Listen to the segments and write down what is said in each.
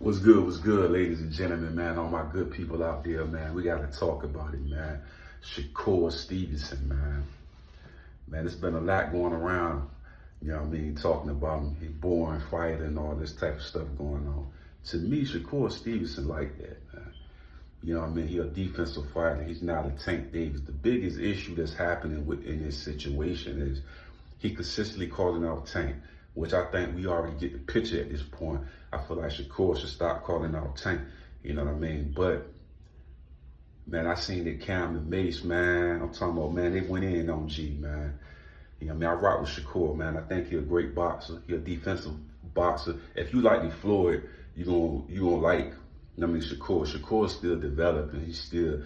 What's good, ladies and gentlemen, man? All my good people out there, man. We got to talk about it, man. Shakur Stevenson, man. Man, there's been a lot going around, you know what I mean, talking about him. He's born fighter and all this type of stuff going on. To me, Shakur Stevenson like that, man. You know what I mean? He's a defensive fighter. He's not a Tank Davis. The biggest issue that's happening in this situation is he consistently calling out Tank, which I think we already get the picture at this point. I feel like Shakur should stop calling out Tank, you know what I mean? But, man, I seen that Cam and Mace, man. I'm talking about, man, they went in on G, man. You know what I mean? I rock with Shakur, man. I think he's a great boxer. He's a defensive boxer. If you like the Floyd, you're gonna like, I mean, Shakur. Shakur's still developing. He's still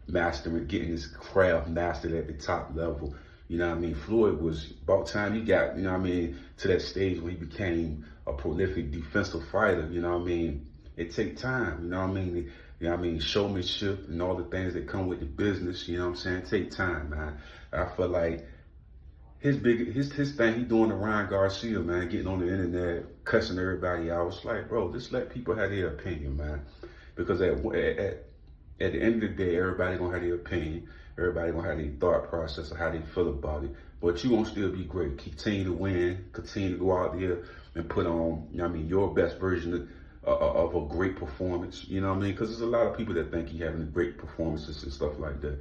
mastering, getting his craft mastered at the top level. You know what I mean? Floyd was about time he got, you know what I mean, to that stage where he became a prolific defensive fighter. You know what I mean? It take time, you know what I mean? You know what I mean? Showmanship and all the things that come with the business, you know what I'm saying? Take time, man. I feel like his thing he doing to Ryan Garcia, man, getting on the internet, cussing everybody out. It's like, bro, just let people have their opinion, man. Because at the end of the day, everybody gonna have their opinion. Everybody gonna have their thought process of how they feel about it. But you gonna still be great. Continue to win. Continue to go out there and put on, you know what I mean, your best version of a great performance. You know what I mean? Because there's a lot of people that think he having great performances and stuff like that.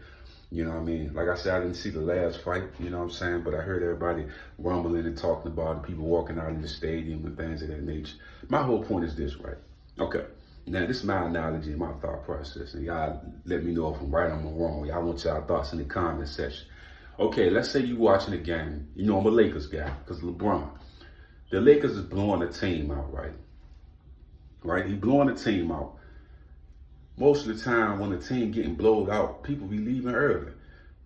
You know what I mean? Like I said, I didn't see the last fight, you know what I'm saying? But I heard everybody rumbling and talking about it, people walking out of the stadium and things of that nature. My whole point is this, right? Okay. Now, this is my analogy and my thought process. And y'all let me know if I'm right or I'm wrong. Y'all want y'all thoughts in the comment section. Okay, let's say you watching a game. You know I'm a Lakers guy because LeBron. The Lakers is blowing the team out, right? Right? He blowing the team out. Most of the time when the team getting blowed out, people be leaving early.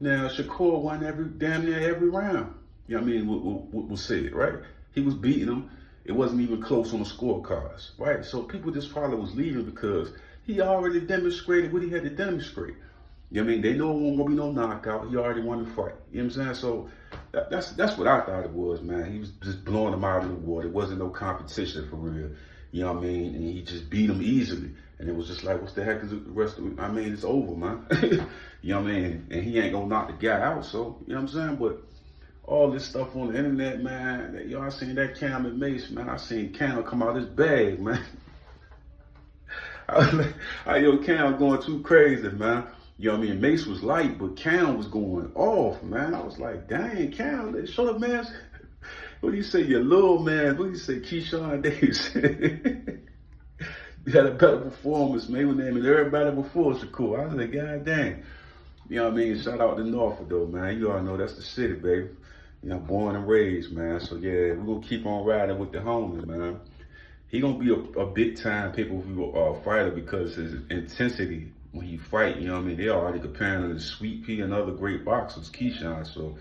Now, Shakur won damn near every round. You know what I mean? We'll say it, right? He was beating them. It wasn't even close on the scorecards, right? So people just probably was leaving because he already demonstrated what he had to demonstrate. You know what I mean? They know it won't gonna be no knockout. He already won the fight. You know what I'm saying? So that's what I thought it was, man. He was just blowing them out of the water. It wasn't no competition for real. You know what I mean? And he just beat them easily. And it was just like, what's the heck is the rest of it? I mean, it's over, man. You know what I mean? And he ain't gonna knock the guy out, so, you know what I'm saying? But all this stuff on the internet, man, y'all seen that Cam and Mace, man. I seen Cam come out his bag, man. I was like, yo, Cam going too crazy, man. You know what I mean? Mace was light, but Cam was going off, man. I was like, dang, Cam, show the man. What do you say, your little man? What do you say, Keyshawn Davis? He had a better performance, man. He was naming everybody before Shakur. I was like, God dang. You know what I mean? Shout out to Norfolk, though, man. You all know that's the city, baby. You know, born and raised, man. So, yeah, we're going to keep on riding with the homies, man. He going to be a big-time pay-per-view fighter because his intensity when he fight, you know what I mean? They're already comparing him to Sweet Pea and other great boxers, Keyshawn. So,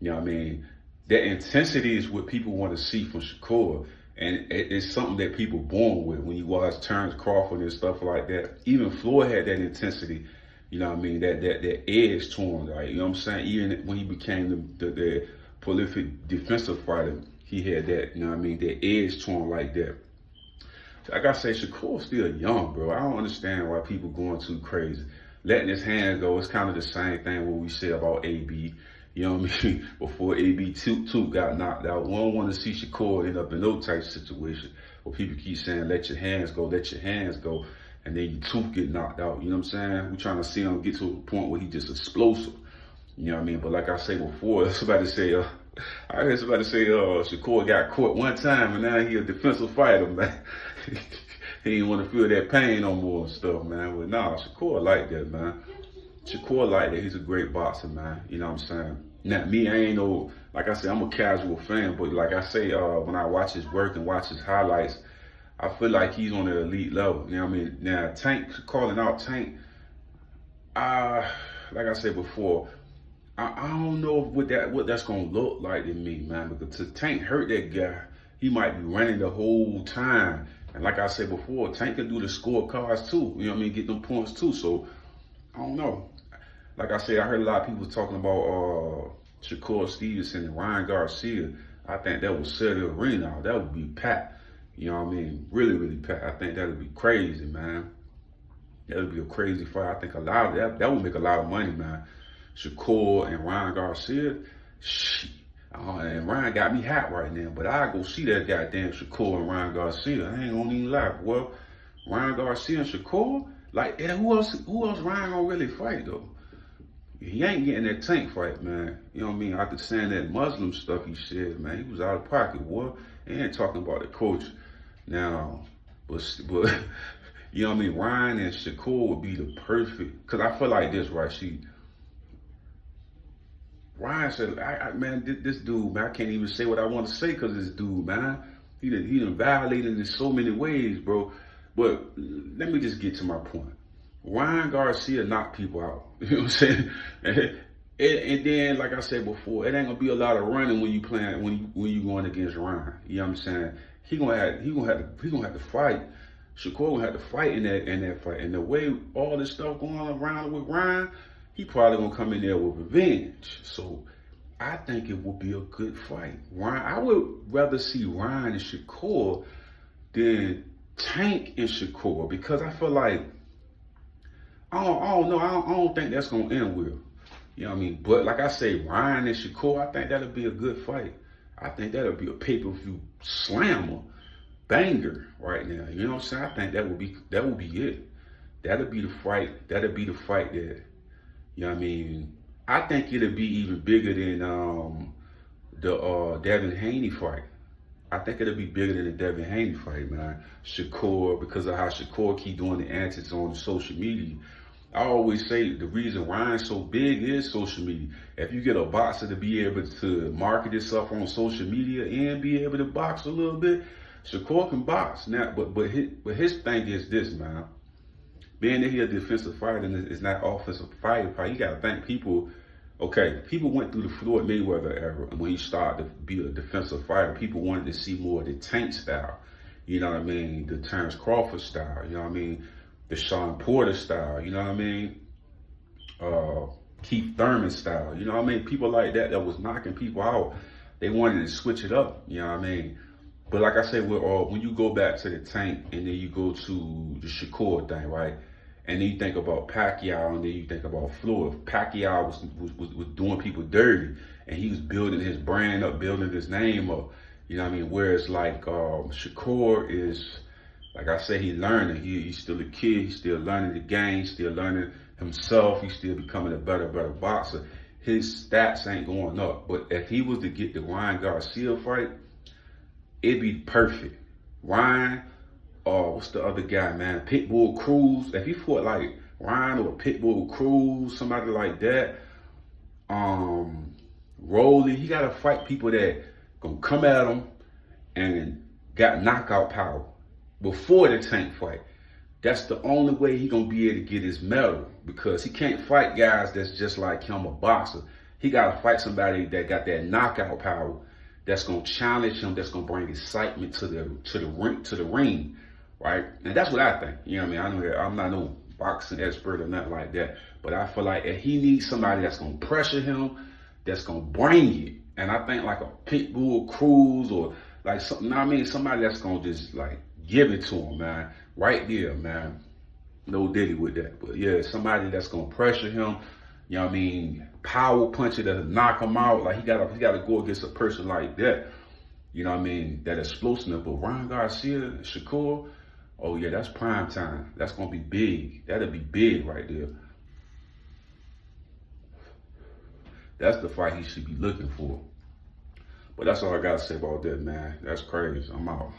you know what I mean? That intensity is what people want to see from Shakur. And it's something that people born with. When you watch Terrence Crawford and stuff like that, even Floyd had that intensity, you know what I mean, that edge to him, right? You know what I'm saying? Even when he became the prolific defensive fighter, he had that, you know what I mean, that edge to him like that. So I gotta say, Shakur's still young, bro. I don't understand why people going too crazy. Letting his hands go, it's kind of the same thing what we said about AB. You know what I mean? Before AB 2 got knocked out, we don't want to see Shakur end up in no type of situation where people keep saying, let your hands go, and then your tooth get knocked out. You know what I'm saying? We're trying to see him get to a point where he just explosive. You know what I mean? But like I said before, I heard somebody say, Shakur got caught one time and now he a defensive fighter, man. He didn't want to feel that pain no more and stuff, man. But nah, Shakur like that, man. Shakur like that. He's a great boxer, man. You know what I'm saying? Now, me, I ain't no, like I said, I'm a casual fan, but like I say, when I watch his work and watch his highlights, I feel like he's on the elite level. You know what I mean? Now, Tank, calling out Tank, like I said before, I don't know what that's going to look like to me, man, because to Tank hurt that guy, he might be running the whole time. And like I said before, Tank can do the scorecards too. You know what I mean? Get them points too. So, I don't know. Like I said, I heard a lot of people talking about Shakur Stevenson and Ryan Garcia. I think that would sell the arena out. That would be packed. You know what I mean? Really, really packed. I think that'd be crazy, man. That'd be a crazy fight. I think a lot of that would make a lot of money, man. Shakur and Ryan Garcia, shit. And Ryan got me hot right now, but I go see that goddamn Shakur and Ryan Garcia. I ain't gonna even lie. Well, Ryan Garcia and Shakur, like, and who else Ryan gonna really fight though? He ain't getting that Tank fight, man. You know what I mean? After saying that Muslim stuff he said, man, he was out of pocket, boy. He ain't talking about the coach now, but you know what I mean? Ryan and Shakur would be the perfect, because I feel like this, right? Ryan said, man, this dude, man, I can't even say what I want to say because this dude, man, he done violated in so many ways, bro. But let me just get to my point. Ryan Garcia knocked people out. You know what I'm saying? And then, like I said before, it ain't gonna be a lot of running when you playing when you going against Ryan. You know what I'm saying? He gonna have to fight. Shakur gonna have to fight in that fight. And the way all this stuff going around with Ryan, he probably gonna come in there with revenge. So I think it will be a good fight. Ryan, I would rather see Ryan and Shakur than Tank and Shakur, because I feel like I don't know. I don't think that's gonna end well. You know what I mean? But like I say, Ryan and Shakur, I think that'll be a good fight. I think that'll be a pay-per-view slammer, banger right now. You know what I'm saying? I think that would be it. That'll be the fight. That'll be the fight that, you know what I mean? I think it'll be even bigger than the Devin Haney fight. I think it'll be bigger than the Devin Haney fight, man. Shakur, because of how Shakur keep doing the antics on social media. I always say the reason Ryan's so big is social media. If you get a boxer to be able to market himself on social media and be able to box a little bit, Shakur can box now. But his thing is this, man. Being that he's a defensive fighter and is not offensive fighter, you gotta think people. Okay, people went through the Floyd Mayweather era, and when he started to be a defensive fighter, people wanted to see more of the Tank style. You know what I mean? The Terrence Crawford style. You know what I mean? The Sean Porter style. You know what I mean? Keith Thurman style. You know what I mean? People like that was knocking people out. They wanted to switch it up. You know what I mean? But like I said, when you go back to the Tank and then you go to the Shakur thing, right? And then you think about Pacquiao, and then you think about Floyd. Pacquiao was doing people dirty, and he was building his brand up, building his name up. You know what I mean? Whereas like Shakur is, like I say, he's learning. He's still a kid. He's still learning the game. Still learning himself. He's still becoming a better boxer. His stats ain't going up. But if he was to get the Ryan Garcia fight, it'd be perfect. Ryan. What's the other guy, man? Pitbull Cruz. If he fought like Ryan or Pitbull Cruz, somebody like that, Rolly, he gotta fight people that gonna come at him and got knockout power before the Tank fight. That's the only way he gonna be able to get his medal, because he can't fight guys that's just like him, a boxer. He gotta fight somebody that got that knockout power, that's gonna challenge him, that's gonna bring excitement to the ring. Right? And that's what I think. You know what I mean? I'm not no boxing expert or nothing like that. But I feel like if he needs somebody that's going to pressure him, that's going to bring it. And I think like a Pitbull Cruz or like something, you know what I mean? Somebody that's going to just like give it to him, man. Right there, man. No diddy with that. But yeah, somebody that's going to pressure him. You know what I mean? Power puncher that'll knock him out. Like he gotta go against a person like that. You know what I mean? That explosive. But Ryan Garcia, Shakur, oh yeah, that's prime time. That's gonna be big. That'll be big right there. That's the fight he should be looking for. But that's all I gotta say about that, man. That's crazy. I'm out.